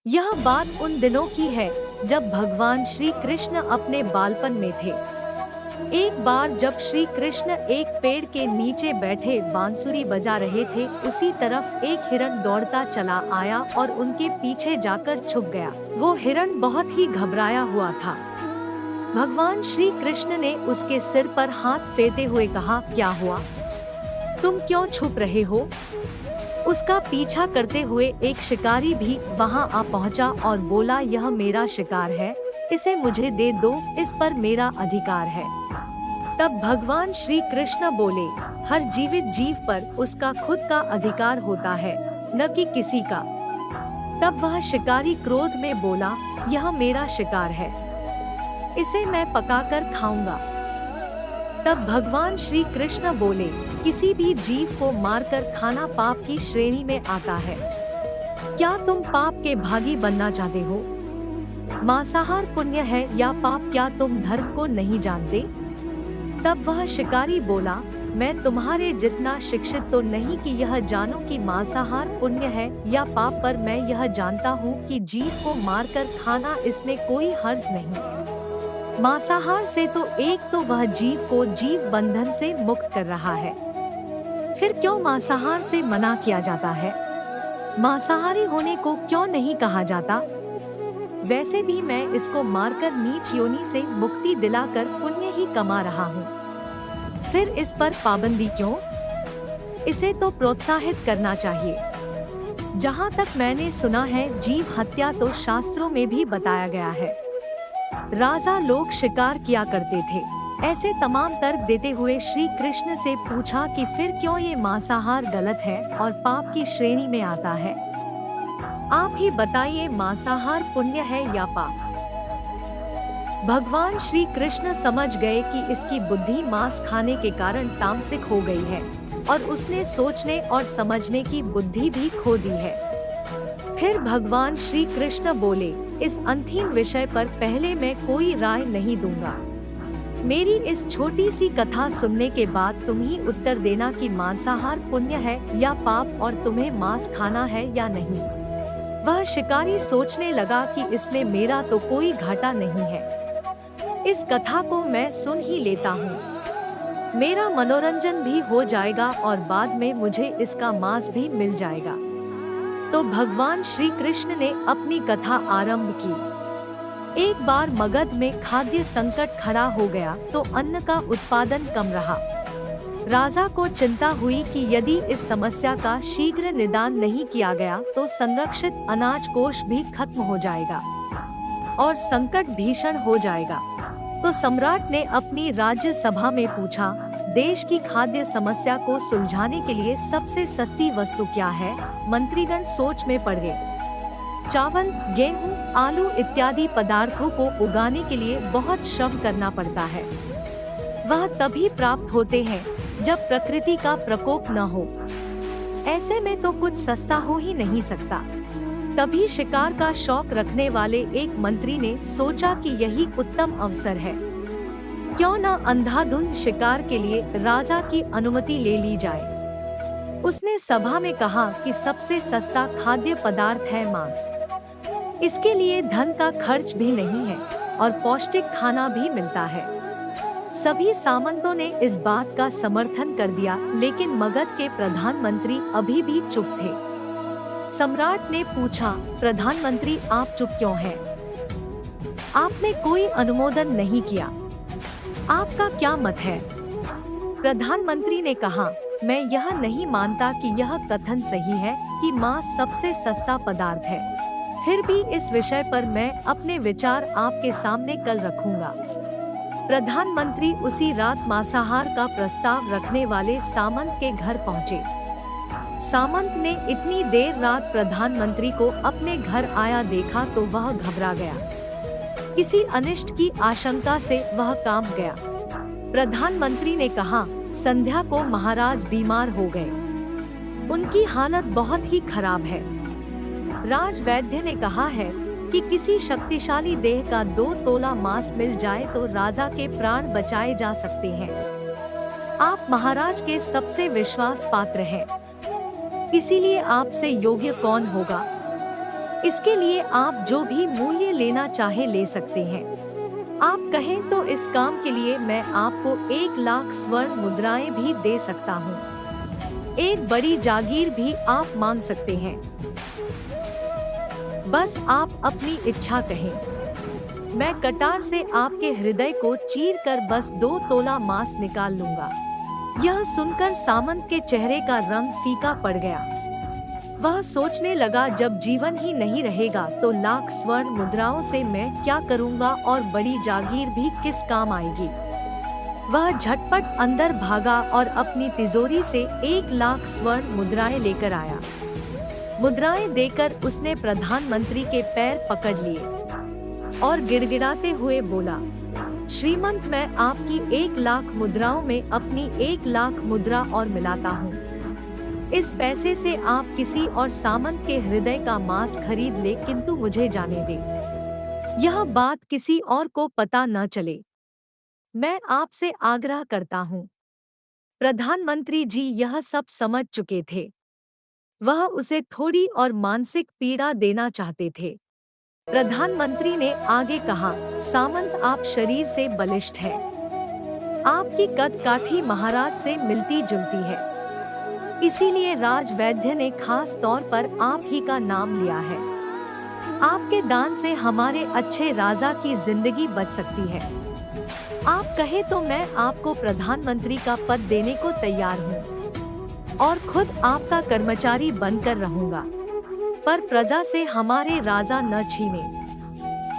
यह बात उन दिनों की है जब भगवान श्री कृष्ण अपने बालपन में थे। एक बार जब श्री कृष्ण एक पेड़ के नीचे बैठे बांसुरी बजा रहे थे, उसी तरफ एक हिरण दौड़ता चला आया और उनके पीछे जाकर छुप गया। वो हिरण बहुत ही घबराया हुआ था। भगवान श्री कृष्ण ने उसके सिर पर हाथ फेरते हुए कहा, क्या हुआ? तुम क्यों छुप रहे हो? उसका पीछा करते हुए एक शिकारी भी वहां आ पहुंचा और बोला, यह मेरा शिकार है, इसे मुझे दे दो, इस पर मेरा अधिकार है। तब भगवान श्री कृष्ण बोले, हर जीवित जीव पर उसका खुद का अधिकार होता है, न कि किसी का। तब वह शिकारी क्रोध में बोला, यह मेरा शिकार है, इसे मैं पकाकर खाऊंगा। तब भगवान श्री कृष्ण बोले, किसी भी जीव को मारकर खाना पाप की श्रेणी में आता है। क्या तुम पाप के भागी बनना चाहते हो? मांसाहार पुण्य है या पाप, क्या तुम धर्म को नहीं जानते? तब वह शिकारी बोला, मैं तुम्हारे जितना शिक्षित तो नहीं कि यह जानूं कि मांसाहार पुण्य है या पाप, पर मैं यह जानता हूँ कि जीव को मारकर खाना, इसमें कोई हर्ज नहीं। मांसाहार से तो एक तो वह जीव को जीव बंधन से मुक्त कर रहा है, फिर क्यों मांसाहार से मना किया जाता है? मांसाहारी होने को क्यों नहीं कहा जाता? वैसे भी मैं इसको मारकर नीच योनि से मुक्ति दिलाकर पुण्य ही कमा रहा हूँ, फिर इस पर पाबंदी क्यों? इसे तो प्रोत्साहित करना चाहिए। जहाँ तक मैंने सुना है, जीव हत्या तो शास्त्रों में भी बताया गया है। राजा लोग शिकार किया करते थे। ऐसे तमाम तर्क देते हुए श्री कृष्ण से पूछा कि फिर क्यों ये मांसाहार गलत है और पाप की श्रेणी में आता है? आप ही बताइए, मांसाहार पुण्य है या पाप? भगवान श्री कृष्ण समझ गए कि इसकी बुद्धि मांस खाने के कारण तामसिक हो गई है और उसने सोचने और समझने की बुद्धि भी खो दी है। फिर भगवान श्री कृष्ण बोले, इस अंतिम विषय पर पहले मैं कोई राय नहीं दूंगा। मेरी इस छोटी सी कथा सुनने के बाद तुम ही उत्तर देना कि मांसाहार पुण्य है या पाप और तुम्हें मांस खाना है या नहीं। वह शिकारी सोचने लगा कि इसमें मेरा तो कोई घाटा नहीं है, इस कथा को मैं सुन ही लेता हूँ। मेरा मनोरंजन भी हो जाएगा और बाद में मुझे इसका मांस भी मिल जाएगा। तो भगवान श्री कृष्ण ने अपनी कथा आरंभ की। एक बार मगध में खाद्य संकट खड़ा हो गया तो अन्न का उत्पादन कम रहा। राजा को चिंता हुई कि यदि इस समस्या का शीघ्र निदान नहीं किया गया तो संरक्षित अनाज कोष भी खत्म हो जाएगा और संकट भीषण हो जाएगा। तो सम्राट ने अपनी राज्य सभा में पूछा, देश की खाद्य समस्या को सुलझाने के लिए सबसे सस्ती वस्तु क्या है? मंत्रीगण सोच में पड़ गए। चावल, गेहूं, आलू इत्यादि पदार्थों को उगाने के लिए बहुत श्रम करना पड़ता है। वह तभी प्राप्त होते हैं जब प्रकृति का प्रकोप न हो। ऐसे में तो कुछ सस्ता हो ही नहीं सकता। तभी शिकार का शौक रखने वाले एक मंत्री ने सोचा कि यही उत्तम अवसर है, क्यों न अंधाधुंध शिकार के लिए राजा की अनुमति ले ली जाए। उसने सभा में कहा कि सबसे सस्ता खाद्य पदार्थ है मांस। इसके लिए धन का खर्च भी नहीं है और पौष्टिक खाना भी मिलता है। सभी सामंतों ने इस बात का समर्थन कर दिया, लेकिन मगध के प्रधानमंत्री अभी भी चुप थे। सम्राट ने पूछा, प्रधानमंत्री आप चुप क्यों हैं? आपने कोई अनुमोदन नहीं किया, आपका क्या मत है? प्रधानमंत्री ने कहा, मैं यह नहीं मानता कि यह कथन सही है कि मांस सबसे सस्ता पदार्थ है। फिर भी इस विषय पर मैं अपने विचार आपके सामने कल रखूंगा। प्रधानमंत्री उसी रात मांसाहार का प्रस्ताव रखने वाले सामंत के घर पहुंचे। सामंत ने इतनी देर रात प्रधानमंत्री को अपने घर आया देखा तो वह घबरा गया। किसी अनिष्ट की आशंका से वह कांप गया। प्रधानमंत्री ने कहा, संध्या को महाराज बीमार हो गए, उनकी हालत बहुत ही खराब है। राजवैद्य ने कहा है कि किसी शक्तिशाली देह का 2 तोला मांस मिल जाए तो राजा के प्राण बचाए जा सकते हैं। आप महाराज के सबसे विश्वास पात्र हैं, इसीलिए आपसे योग्य कौन होगा? इसके लिए आप जो भी मूल्य लेना चाहे ले सकते हैं। आप कहें तो इस काम के लिए मैं आपको 1,00,000 स्वर्ण मुद्राएं भी दे सकता हूँ। एक बड़ी जागीर भी आप मांग सकते हैं। बस आप अपनी इच्छा कहें। मैं कटार से आपके हृदय को चीर कर बस 2 तोला मांस निकाल लूंगा। यह सुनकर सामंत के चेहरे का रंग फीका पड़ गया। वह सोचने लगा, जब जीवन ही नहीं रहेगा तो 1,00,000 स्वर्ण मुद्राओं से मैं क्या करूंगा और बड़ी जागीर भी किस काम आएगी। वह झटपट अंदर भागा और अपनी तिजोरी से 1,00,000 स्वर्ण मुद्राएं लेकर आया। मुद्राएं देकर उसने प्रधानमंत्री के पैर पकड़ लिए और गिड़गिड़ाते हुए बोला, श्रीमंत, मैं आपकी 1,00,000 मुद्राओं में अपनी 1,00,000 मुद्रा और मिलाता हूँ। इस पैसे से आप किसी और सामंत के हृदय का मांस खरीद ले, किंतु मुझे जाने दे। यह बात किसी और को पता न चले। मैं आपसे आग्रह करता हूँ। प्रधानमंत्री जी यह सब समझ चुके थे। वह उसे थोड़ी और मानसिक पीड़ा देना चाहते थे। प्रधानमंत्री ने आगे कहा, सामंत, आप शरीर से बलिष्ठ हैं। आपकी कद काठी महाराज से मिलती जुलती है। इसीलिए राजवैद्य ने खास तौर पर आप ही का नाम लिया है। आपके दान से हमारे अच्छे राजा की जिंदगी बच सकती है। आप कहे तो मैं आपको प्रधानमंत्री का पद देने को तैयार हूँ और खुद आपका कर्मचारी बनकर रहूंगा, पर प्रजा से हमारे राजा न छीने।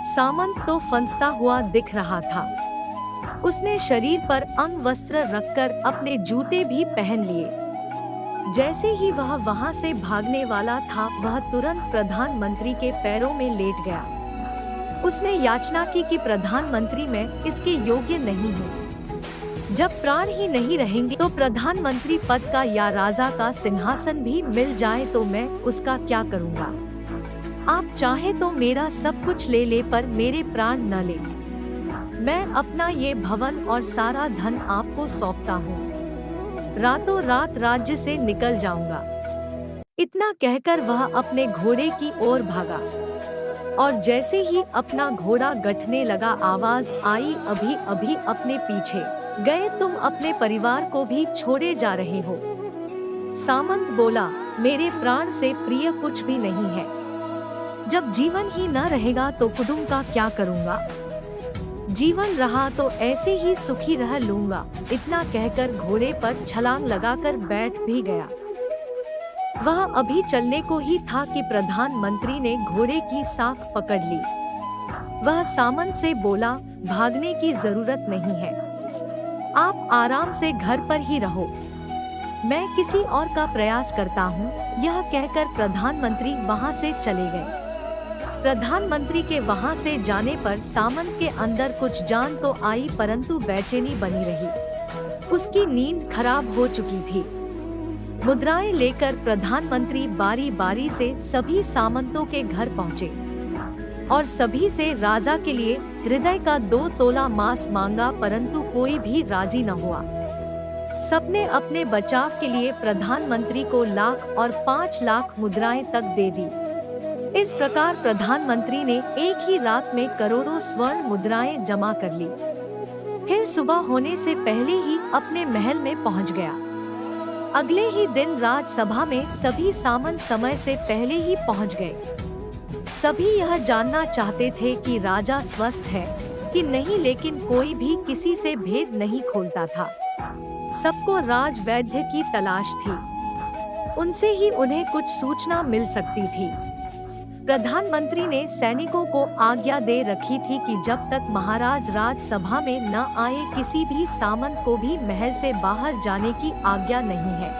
सामंत तो फंसता हुआ दिख रहा था। उसने शरीर पर अंगवस्त्र रखकर अपने जूते भी पहन लिए। जैसे ही वह वहां से भागने वाला था, वह तुरंत प्रधानमंत्री के पैरों में लेट गया। उसने याचना की कि प्रधानमंत्री, मैं इसके योग्य नहीं हूँ। जब प्राण ही नहीं रहेंगे तो प्रधानमंत्री पद का या राजा का सिंहासन भी मिल जाए तो मैं उसका क्या करूँगा। आप चाहे तो मेरा सब कुछ ले ले, पर मेरे प्राण न ले। मैं अपना ये भवन और सारा धन आपको सौंपता हूँ। रातों रात राज्य से निकल जाऊंगा। इतना कहकर वह अपने घोड़े की ओर भागा और जैसे ही अपना घोड़ा गठने लगा, आवाज आई, अभी अभी अपने पीछे गए तुम अपने परिवार को भी छोड़े जा रहे हो। सामंत बोला, मेरे प्राण से प्रिय कुछ भी नहीं है। जब जीवन ही न रहेगा तो कुटुंब का क्या करूँगा। जीवन रहा तो ऐसे ही सुखी रह लूंगा। इतना कहकर घोड़े पर छलांग लगाकर बैठ भी गया। वह अभी चलने को ही था कि प्रधानमंत्री ने घोड़े की साख पकड़ ली। वह सामंत से बोला, भागने की जरूरत नहीं है। आप आराम से घर पर ही रहो। मैं किसी और का प्रयास करता हूँ। यह कहकर प्रधानमंत्री वहाँ से चले गए। प्रधानमंत्री के वहां से जाने पर सामंत के अंदर कुछ जान तो आई, परंतु बेचैनी बनी रही। उसकी नींद खराब हो चुकी थी। मुद्राएं लेकर प्रधानमंत्री बारी बारी से सभी सामंतों के घर पहुंचे और सभी से राजा के लिए हृदय का 2 तोला मांस मांगा, परंतु कोई भी राजी न हुआ। सबने अपने बचाव के लिए प्रधानमंत्री को 1,00,000 और 5,00,000 मुद्राएं तक दे दी। इस प्रकार प्रधानमंत्री ने एक ही रात में करोड़ों स्वर्ण मुद्राएं जमा कर ली। फिर सुबह होने से पहले ही अपने महल में पहुंच गया। अगले ही दिन राजसभा में सभी सामंत समय से पहले ही पहुंच गए। सभी यह जानना चाहते थे कि राजा स्वस्थ है कि नहीं, लेकिन कोई भी किसी से भेद नहीं खोलता था। सबको राजवैद्य की तलाश थी। उनसे ही उन्हें कुछ सूचना मिल सकती थी। प्रधानमंत्री ने सैनिकों को आज्ञा दे रखी थी कि जब तक महाराज राजसभा में न आए, किसी भी सामंत को भी महल से बाहर जाने की आज्ञा नहीं है।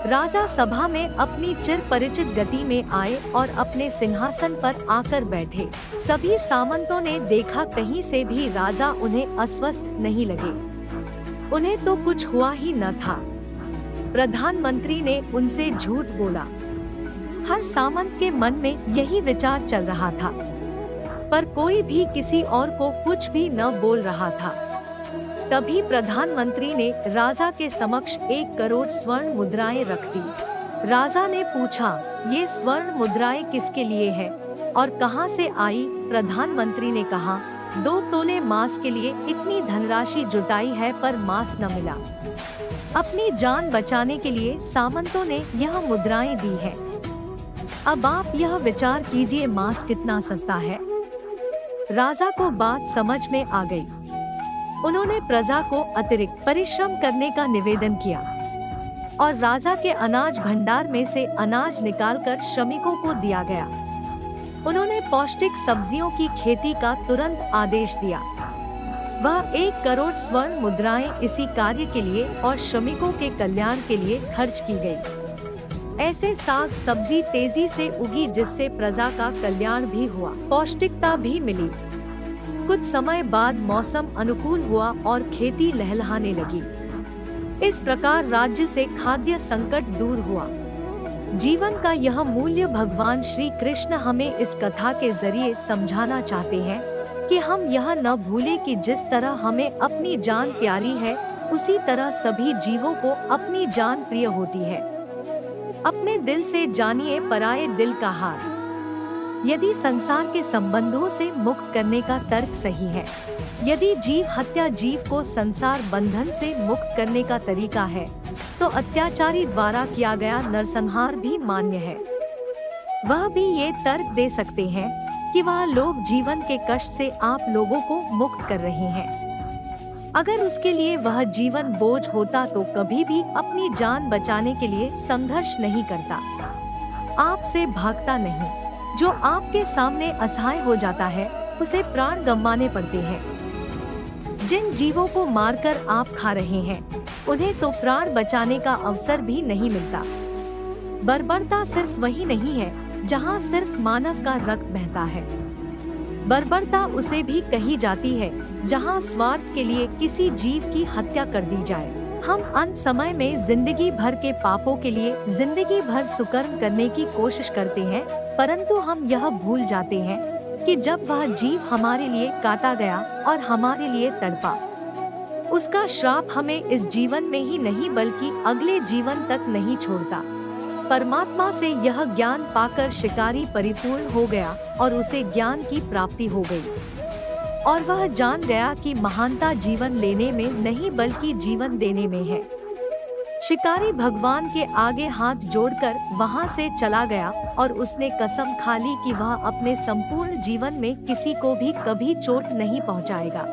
राजा सभा में अपनी चिर परिचित गति में आए और अपने सिंहासन पर आकर बैठे। सभी सामंतों ने देखा, कहीं से भी राजा उन्हें अस्वस्थ नहीं लगे। उन्हें तो कुछ हुआ ही न था। प्रधानमंत्री ने उनसे झूठ बोला। हर सामंत के मन में यही विचार चल रहा था, पर कोई भी किसी और को कुछ भी न बोल रहा था। तभी प्रधानमंत्री ने राजा के समक्ष 1 करोड़ स्वर्ण मुद्राएं रख दी। राजा ने पूछा, ये स्वर्ण मुद्राएं किसके लिए है और कहां से आई? प्रधानमंत्री ने कहा, 2 तोले मांस के लिए इतनी धनराशि जुटाई है पर मांस न मिला। अपनी जान बचाने के लिए सामंतों ने यह मुद्राएं दी है। अब आप यह विचार कीजिए, मांस कितना सस्ता है। राजा को बात समझ में आ गई। उन्होंने प्रजा को अतिरिक्त परिश्रम करने का निवेदन किया और राजा के अनाज भंडार में से अनाज निकालकर श्रमिकों को दिया गया। उन्होंने पौष्टिक सब्जियों की खेती का तुरंत आदेश दिया। वह 1 करोड़ स्वर्ण मुद्राएं इसी कार्य के लिए और श्रमिकों के कल्याण के लिए खर्च की गई। ऐसे साग सब्जी तेजी से उगी जिससे प्रजा का कल्याण भी हुआ, पौष्टिकता भी मिली। कुछ समय बाद मौसम अनुकूल हुआ और खेती लहलहाने लगी। इस प्रकार राज्य से खाद्य संकट दूर हुआ। जीवन का यह मूल्य भगवान श्री कृष्ण हमें इस कथा के जरिए समझाना चाहते हैं कि हम यह न भूलें कि जिस तरह हमें अपनी जान प्यारी है, उसी तरह सभी जीवों को अपनी जान प्रिय होती है। अपने दिल से जानिए पराये दिल का हाल। यदि संसार के संबंधों से मुक्त करने का तर्क सही है, यदि जीव हत्या जीव को संसार बंधन से मुक्त करने का तरीका है, तो अत्याचारी द्वारा किया गया नरसंहार भी मान्य है। वह भी ये तर्क दे सकते हैं कि वह लोग जीवन के कष्ट से आप लोगों को मुक्त कर रहे हैं। अगर उसके लिए वह जीवन बोझ होता तो कभी भी अपनी जान बचाने के लिए संघर्ष नहीं करता, आपसे भागता नहीं। जो आपके सामने असहाय हो जाता है, उसे प्राण गंवाने पड़ते हैं। जिन जीवों को मारकर आप खा रहे हैं, उन्हें तो प्राण बचाने का अवसर भी नहीं मिलता। बर्बरता सिर्फ वही नहीं है जहां सिर्फ मानव का रक्त बहता है। बर्बरता उसे भी कही जाती है जहां स्वार्थ के लिए किसी जीव की हत्या कर दी जाए। हम अंत समय में जिंदगी भर के पापों के लिए जिंदगी भर सुकर्म करने की कोशिश करते हैं, परंतु हम यह भूल जाते हैं कि जब वह जीव हमारे लिए काटा गया और हमारे लिए तड़पा, उसका श्राप हमें इस जीवन में ही नहीं बल्कि अगले जीवन तक नहीं छोड़ता। परमात्मा से यह ज्ञान पाकर शिकारी परिपूर्ण हो गया और उसे ज्ञान की प्राप्ति हो गई और वह जान गया कि महानता जीवन लेने में नहीं बल्कि जीवन देने में है। शिकारी भगवान के आगे हाथ जोड़कर वहां से चला गया और उसने कसम खा ली कि वह अपने संपूर्ण जीवन में किसी को भी कभी चोट नहीं पहुंचाएगा।